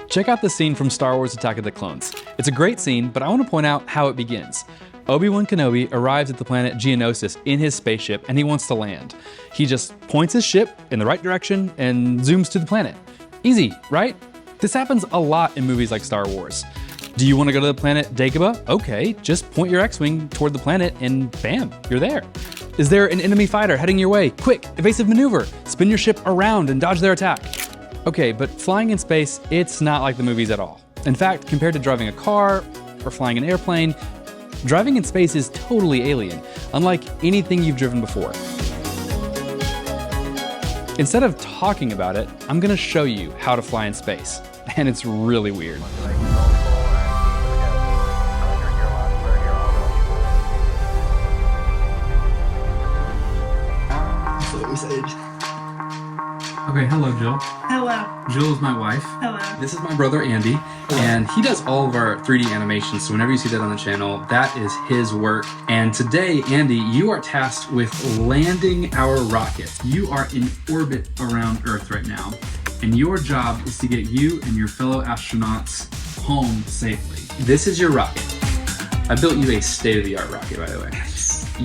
Check out the scene from Star Wars Attack of the Clones. It's a great scene, but I want to point out how it begins. Obi-Wan Kenobi arrives at the planet Geonosis in his spaceship and he wants to land. He just points his ship in the right direction and zooms to the planet. Easy, right? This happens a lot in movies like Star Wars. Do you want to go to the planet Dagobah? Okay, just point your X-Wing toward the planet and bam, you're there. Is there an enemy fighter heading your way? Quick, evasive maneuver. Spin your ship around and dodge their attack. Okay, but flying in space, it's not like the movies at all. In fact, compared to driving a car or flying an airplane, driving in space is totally alien, unlike anything you've driven before. Instead of talking about it, I'm gonna show you how to fly in space, and it's really weird. Okay, hello Jill. Hello. Jill is my wife. Hello. This is my brother Andy, and he does all of our 3D animations, so whenever you see that on the channel, that is his work. And today, Andy, you are tasked with landing our rocket. You are in orbit around Earth right now, and your job is to get you and your fellow astronauts home safely. This is your rocket. I built you a state-of-the-art rocket, by the way.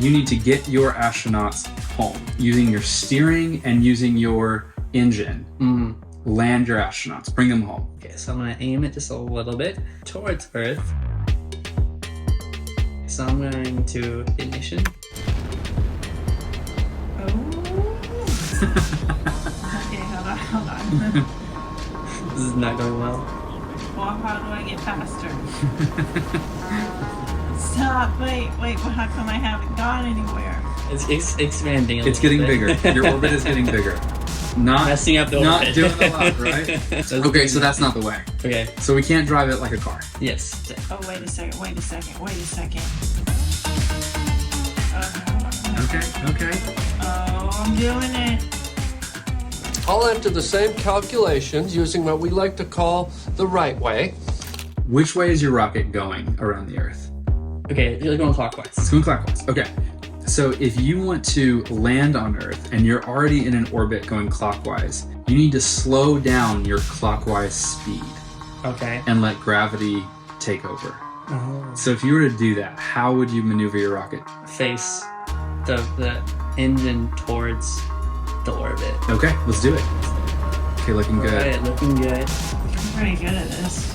You need to get your astronauts home using your steering and using your engine. Land your astronauts, bring them home. Okay, so I'm gonna aim it just a little bit towards Earth. So I'm going to ignition. Oh. Okay, hold on. This is not going well. Well, how do I get faster? Stop, wait, well, how come I haven't gone anywhere? It's expanding a It's little getting bit. bigger. Your orbit is getting bigger. Not Messing up the not orbit. doing a lot, right? Okay, so that's not the way. Okay. So we can't drive it like a car. Yes. Oh, wait a second. Okay. Oh, I'm doing it. I'll enter the same calculations using what we like to call the right way. Which way is your rocket going around the Earth? Okay, you're going clockwise. It's going clockwise. Okay. So if you want to land on Earth and you're already in an orbit going clockwise, you need to slow down your clockwise speed Okay. and let gravity take over. Oh. So if you were to do that, how would you maneuver your rocket? Face the engine towards the orbit. Okay, let's do it. Okay, looking good. Alright, looking good. I'm pretty good at this.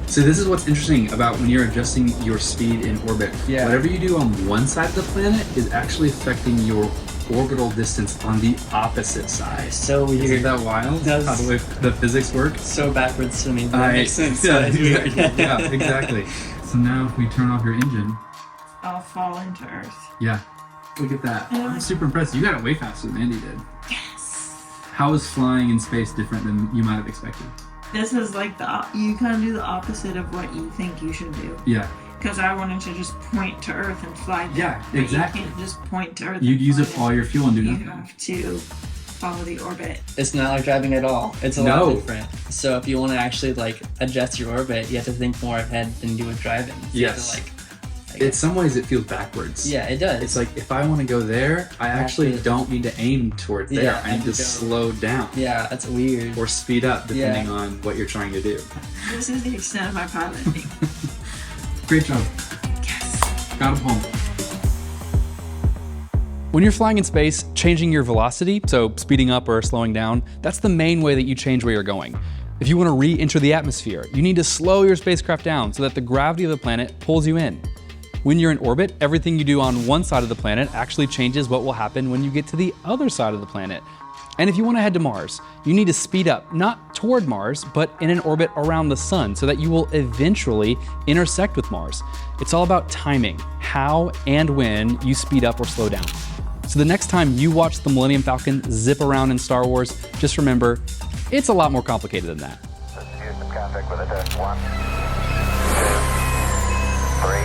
So this is what's interesting about when you're adjusting your speed in orbit. Yeah. Whatever you do on one side of the planet is actually affecting your orbital distance on the opposite side. So weird. Isn't that wild? Does- How the physics work? So backwards to me, but that makes sense. Yeah, That's weird. exactly. Yeah, exactly. So now if we turn off your engine, I'll fall into Earth. yeah, look at that. I'm super impressed. You got it way faster than Andy did. Yes. How is flying in space different than you might have expected? This is like you kind of do the opposite of what you think you should do. Yeah. Because I wanted to just point to Earth and fly there. Yeah, But exactly. You can't just point to Earth. You'd and use fly up all there. your fuel and do You nothing. have to follow the orbit. It's not like driving at all. It's a No. lot different. So if you want to actually like adjust your orbit, you have to think more ahead than you would driving. So you have Yes. to, like, In some ways it feels backwards. yeah, it does. It's like if I want to go there, I actually don't need to aim toward there. Yeah, I need to go. slow down yeah, that's weird. or speed up depending on what you're trying to do. This is the extent of my piloting. Great job. Yes. Got him home. When you're flying in space, changing your velocity, so speeding up or slowing down, that's the main way that you change where you're going. If you want to re-enter the atmosphere, you need to slow your spacecraft down so that the gravity of the planet pulls you in. When you're in orbit, everything you do on one side of the planet actually changes what will happen when you get to the other side of the planet. And if you want to head to Mars, you need to speed up, not toward Mars, but in an orbit around the sun so that you will eventually intersect with Mars. It's all about timing, how and when you speed up or slow down. So the next time you watch the Millennium Falcon zip around in Star Wars, just remember, it's a lot more complicated than that. Houston, contact with a test. 1, 2, 3,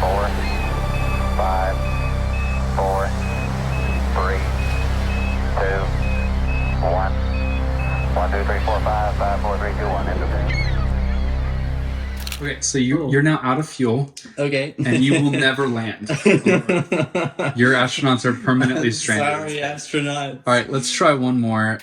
4, 5, 4, 3, 2, 1. 1, 2, 3, 4, 5, 5, 4, 3, 2, 1. End of day. Okay, so you're now out of fuel, Okay. and you will never land. Your astronauts are permanently stranded. Sorry, astronaut. All right, let's try one more.